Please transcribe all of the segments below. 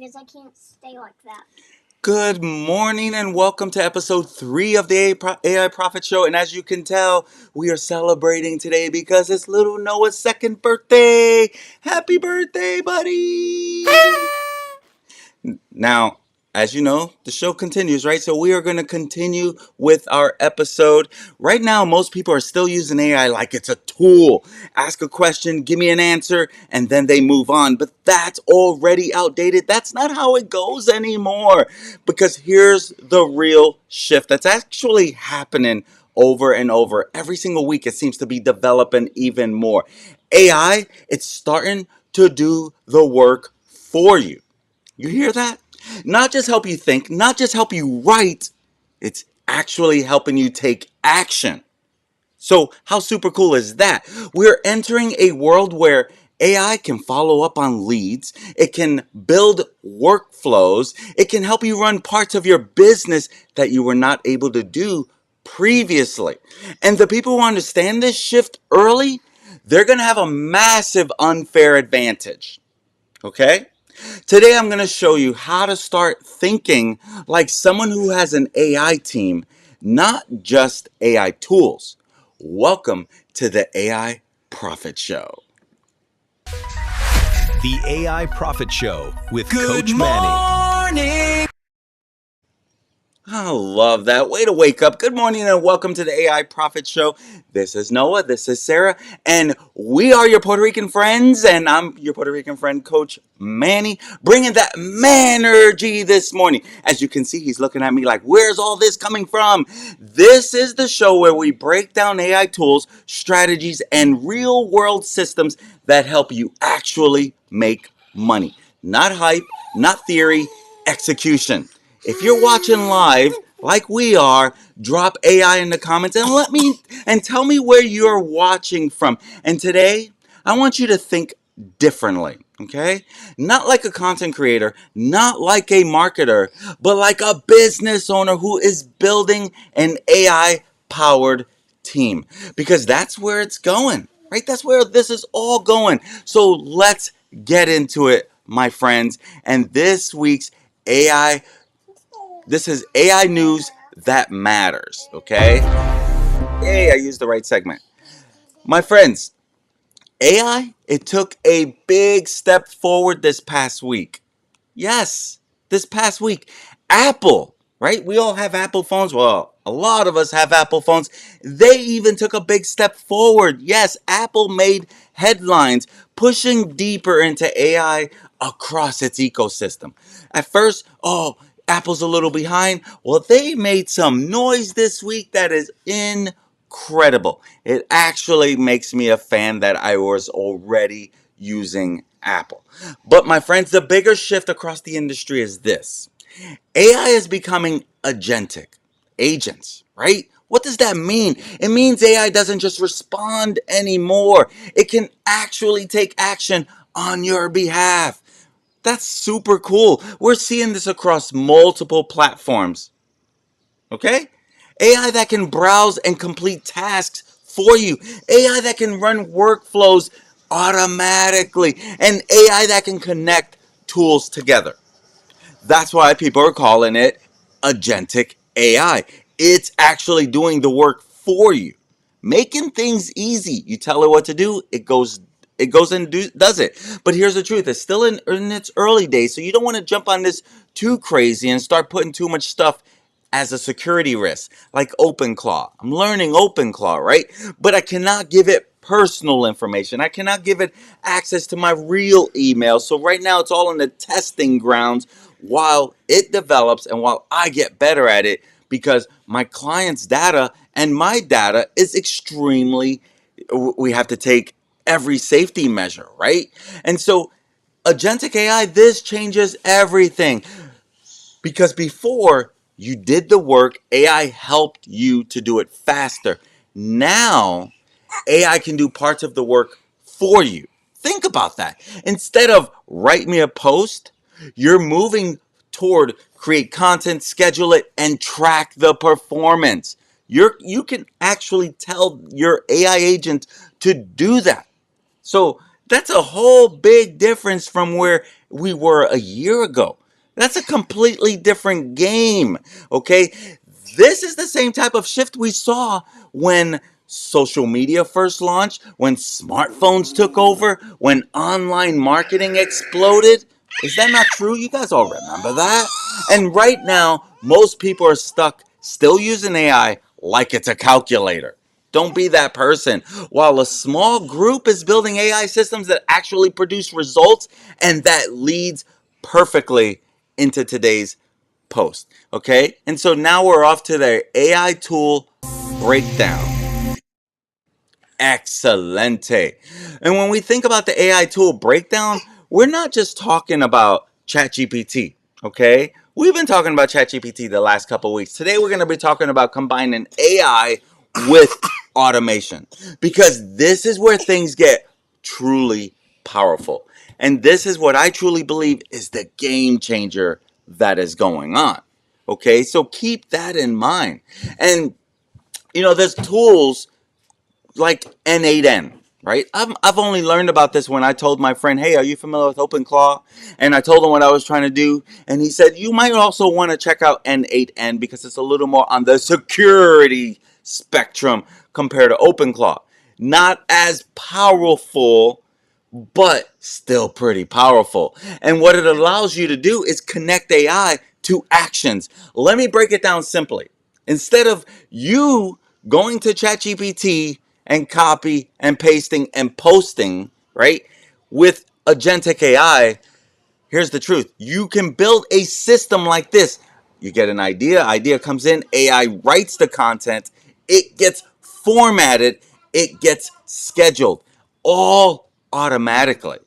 because I can't stay like that. Good morning and welcome to episode 3 of the AI Profit Show. And as you can tell, we are celebrating today because it's little Noah's second birthday. Happy birthday, buddy! Now, as you know, the show continues, right? So we are going to continue with our episode. Right now, most people are still using AI like it's a tool. Ask a question, give me an answer, and then they move on. But that's already outdated. That's not how it goes anymore. Because here's the real shift that's actually happening over and over. Every single week, it seems to be developing even more. AI, it's starting to do the work for you. You hear that? Not just help you think, not just help you write, it's actually helping you take action. So, how super cool is that? We're entering a world where AI can follow up on leads, it can build workflows, it can help you run parts of your business that you were not able to do previously. And the people who understand this shift early, they're going to have a massive unfair advantage. Okay? Today I'm going to show you how to start thinking like someone who has an AI team, not just AI tools. Welcome to the AI Profit Show. The AI Profit Show with Coach Manny. I love that. Way to wake up. Good morning and welcome to the AI Profit Show. This is Noah, this is Sarah, and we are your Puerto Rican friends, and I'm your Puerto Rican friend, Coach Manny, bringing that man-energy this morning. As you can see, he's looking at me like, where's all this coming from? This is the show where we break down AI tools, strategies, and real-world systems that help you actually make money. Not hype, not theory, execution. If you're watching live, like we are, drop AI in the comments and tell me where you're watching from. And today, I want you to think differently, okay? Not like a content creator, not like a marketer, but like a business owner who is building an AI powered team, because that's where it's going, right? That's where this is all going. So let's get into it, my friends. And this week's AI This is AI news that matters, okay? Hey, I used the right segment. My friends, AI, it took a big step forward this past week. Yes, this past week. Apple, right? We all have Apple phones. Well, a lot of us have Apple phones. They even took a big step forward. Yes, Apple made headlines pushing deeper into AI across its ecosystem. At first, Apple's a little behind. Well, they made some noise this week that is incredible. It actually makes me a fan that I was already using Apple. But my friends, the bigger shift across the industry is this. AI is becoming agentic. Agents, right? What does that mean? It means AI doesn't just respond anymore. It can actually take action on your behalf. That's super cool. We're seeing this across multiple platforms. Okay? AI that can browse and complete tasks for you. AI that can run workflows automatically. And AI that can connect tools together. That's why people are calling it Agentic AI. It's actually doing the work for you, making things easy. You tell it what to do, it goes and does it. But here's the truth: it's still in its early days, so you don't want to jump on this too crazy and start putting too much stuff as a security risk, like OpenClaw. I'm learning OpenClaw, right? But I cannot give it personal information. I cannot give it access to my real email. So right now it's all in the testing grounds while it develops and while I get better at it, because my client's data and my data is extremely, we have to take every safety measure, right? And so Agentic AI, this changes everything. Because before you did the work, AI helped you to do it faster. Now, AI can do parts of the work for you. Think about that. Instead of write me a post, you're moving toward create content, schedule it, and track the performance. You can actually tell your AI agent to do that. So that's a whole big difference from where we were a year ago. That's a completely different game. Okay. This is the same type of shift we saw when social media first launched, when smartphones took over, when online marketing exploded. Is that not true? You guys all remember that? And right now, most people are stuck still using AI like it's a calculator. Don't be that person. While a small group is building AI systems that actually produce results and that leads perfectly into today's post. Okay? And so now we're off to the AI tool breakdown. Excelente. And when we think about the AI tool breakdown, we're not just talking about ChatGPT, okay? We've been talking about ChatGPT the last couple of weeks. Today we're going to be talking about combining AI with automation because this is where things get truly powerful. And this is what I truly believe is the game changer that is going on. Okay? So keep that in mind. And there's tools like N8N, right? I've only learned about this when I told my friend, hey, are you familiar with OpenClaw? And I told him what I was trying to do. And he said, you might also want to check out N8N because it's a little more on the security spectrum compared to OpenClaw. Not as powerful, but still pretty powerful. And what it allows you to do is connect AI to actions. Let me break it down simply. Instead of you going to ChatGPT and copy and pasting and posting, right, with Agentic AI, here's the truth. You can build a system like this. You get an idea comes in, AI writes the content, it gets formatted, it gets scheduled, all automatically.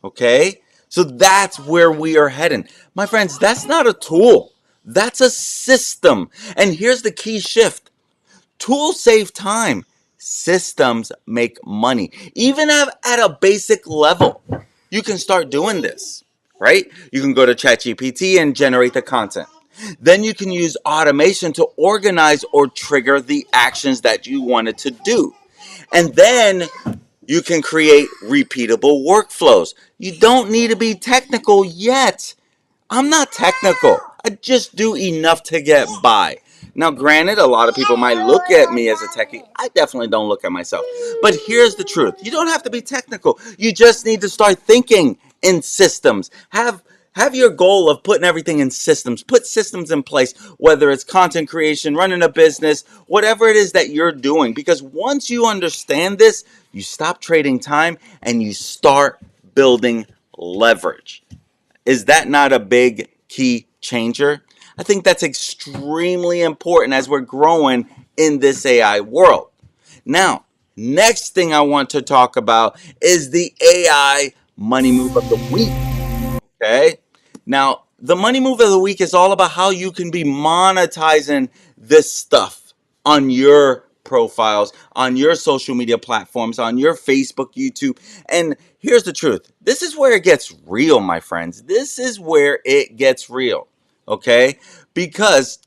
Okay? So that's where we are heading. My friends, that's not a tool. That's a system. And here's the key shift. Tools save time. Systems make money. Even at a basic level, you can start doing this, right? You can go to ChatGPT and generate the content. Then you can use automation to organize or trigger the actions that you wanted to do. And then you can create repeatable workflows. You don't need to be technical yet. I'm not technical. I just do enough to get by. Now, granted, a lot of people might look at me as a techie. I definitely don't look at myself. But here's the truth. You don't have to be technical. You just need to start thinking in systems. Have your goal of putting everything in systems. Put systems in place, whether it's content creation, running a business, whatever it is that you're doing. Because once you understand this, you stop trading time and you start building leverage. Is that not a big key changer? I think that's extremely important as we're growing in this AI world. Now, next thing I want to talk about is the AI money move of the week. Okay. Now, the money move of the week is all about how you can be monetizing this stuff on your profiles, on your social media platforms, on your Facebook, YouTube. And here's the truth. This is where it gets real, my friends. This is where it gets real. Okay? Because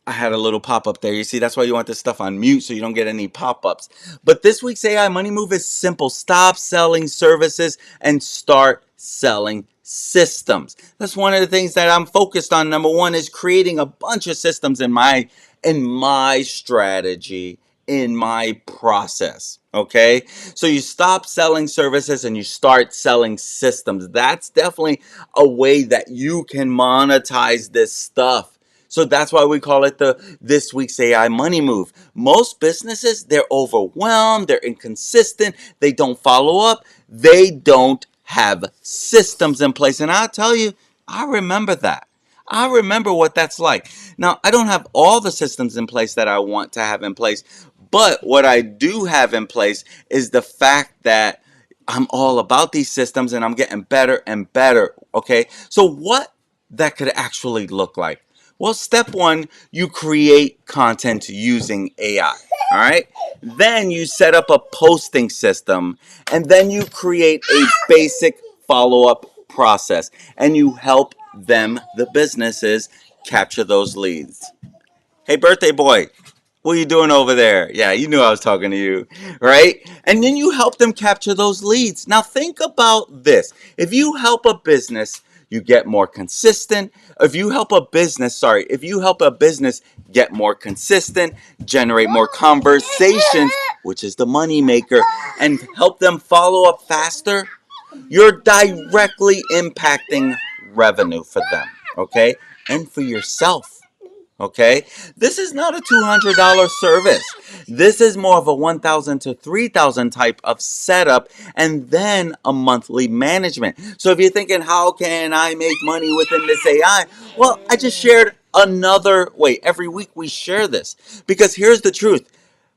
I had a little pop-up there. You see, that's why you want this stuff on mute so you don't get any pop-ups. But this week's AI money move is simple. Stop selling services and start selling systems. That's one of the things that I'm focused on. Number one is creating a bunch of systems in my strategy, in my process. Okay? So you stop selling services and you start selling systems. That's definitely a way that you can monetize this stuff. So that's why we call it the this week's AI money move. Most businesses, they're overwhelmed, they're inconsistent, they don't follow up, they don't have systems in place. And I'll tell you, I remember that. I remember what that's like. Now, I don't have all the systems in place that I want to have in place, but what I do have in place is the fact that I'm all about these systems and I'm getting better and better. Okay. So what that could actually look like? Well, step one, you create content using AI. All right. Then you set up a posting system and then you create a basic follow up process and you help them, the businesses, capture those leads. Hey, birthday boy, What are you doing over there? Yeah, you knew I was talking to you, right? And then you help them capture those leads. Now think about this. If you help a business, you get more consistent. If you help a business get more consistent, generate more conversations, which is the money maker, and help them follow up faster, you're directly impacting revenue for them, okay? And for yourself. Okay, this is not a $200 service. This is more of a 1,000 to 3,000 type of setup, and then a monthly management. So if you're thinking, how can I make money within this AI? Well, I just shared another way. Every week we share this because here's the truth.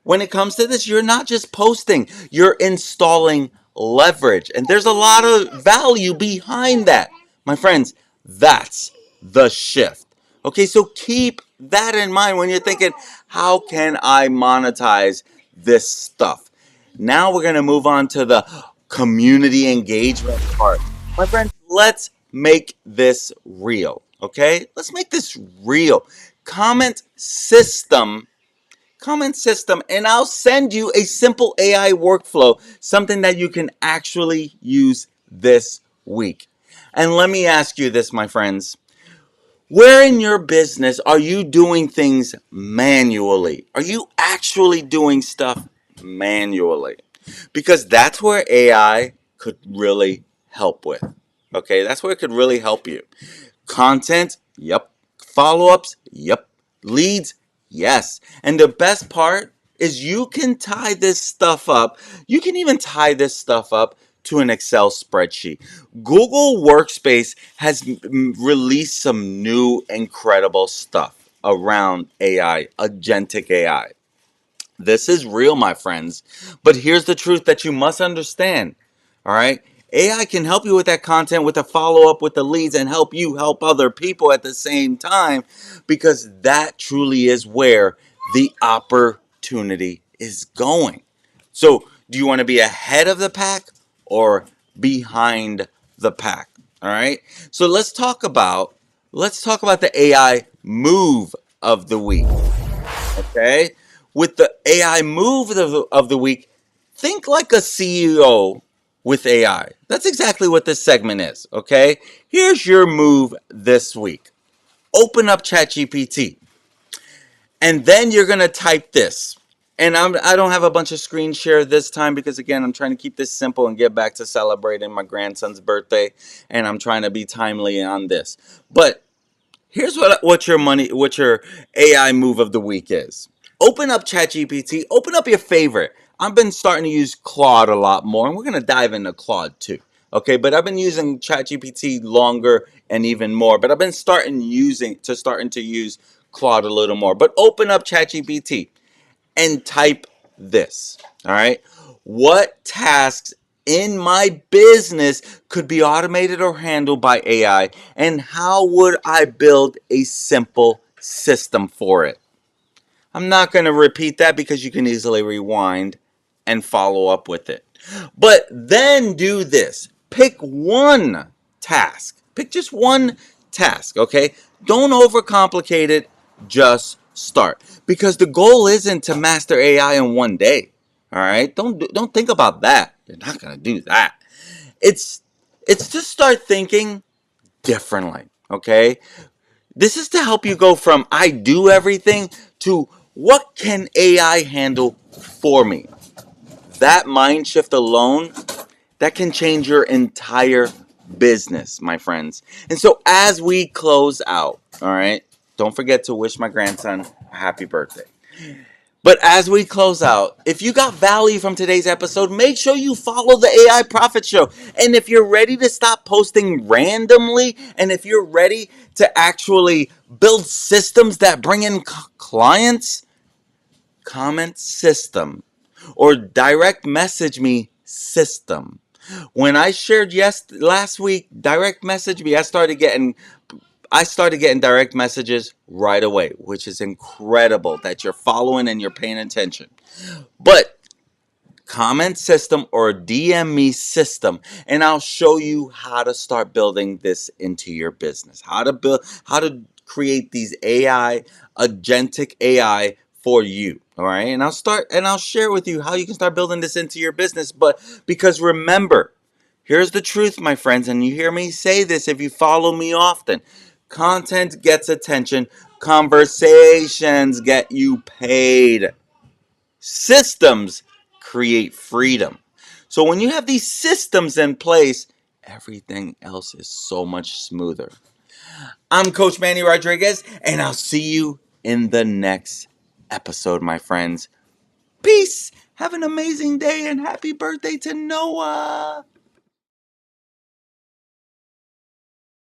When it comes to this, you're not just posting, you're installing leverage. And there's a lot of value behind that. My friends, that's the shift. Okay, so keep that in mind when you're thinking, how can I monetize this stuff? Now we're going to move on to the community engagement part. My friends, let's make this real. Okay, let's make this real. Comment system comment system, and I'll send you a simple AI workflow, something that you can actually use this week. And let me ask you this, my friends. Where in your business are you doing things manually? Are you actually doing stuff manually? Because that's where AI could really help with. Okay, that's where it could really help you. Content, yep. Follow ups, yep. Leads, yes. And the best part is you can tie this stuff up. You can even tie this stuff up to an Excel spreadsheet. Google Workspace has released some new incredible stuff around AI, agentic AI. This is real, my friends. But here's the truth that you must understand. All right. AI can help you with that content, with the follow up, with the leads, and help you help other people at the same time, because that truly is where the opportunity is going. So, do you want to be ahead of the pack or behind the pack? All right. So let's talk about the AI move of the week. Okay. With the AI move of the week, think like a CEO with AI. That's exactly what this segment is. Okay. Here's your move this week. Open up ChatGPT, and then you're gonna type this. And I don't have a bunch of screen share this time because again I'm trying to keep this simple and get back to celebrating my grandson's birthday, and I'm trying to be timely on this. But here's what your AI move of the week is. Open up ChatGPT. Open up your favorite. I've been starting to use Claude a lot more, and we're gonna dive into Claude too. Okay, but I've been using ChatGPT longer and even more. But I've been starting to use Claude a little more. But open up ChatGPT and type this. All right, what tasks in my business could be automated or handled by AI, and how would I build a simple system for it? I'm not going to repeat that because you can easily rewind and follow up with it. But then do this. Pick one task. Pick just one task, okay? Don't overcomplicate it. Just start. Because the goal isn't to master AI in one day. All right? Don't think about that. You're not going to do that. It's it's to start thinking differently, okay? This is to help you go from I do everything to what can AI handle for me? That mind shift alone, that can change your entire business, my friends. And so as we close out, all right, don't forget to wish my grandson a happy birthday. But as we close out, if you got value from today's episode, make sure you follow the AI Profit Show. And if you're ready to stop posting randomly, and if you're ready to actually build systems that bring in clients, comment system or direct message me system. When I shared last week, direct message me, I started getting direct messages right away, which is incredible that you're following and you're paying attention. But comment system or DM me system, and I'll show you how to start building this into your business. How to create these AI, agentic AI for you. All right. And I'll share with you how you can start building this into your business. But because remember, here's the truth, my friends, and you hear me say this if you follow me often. Content gets attention, conversations get you paid. Systems create freedom. So when you have these systems in place, everything else is so much smoother. I'm Coach Manny Rodriguez, and I'll see you in the next episode, my friends. Peace. Have an amazing day, and happy birthday to Noah.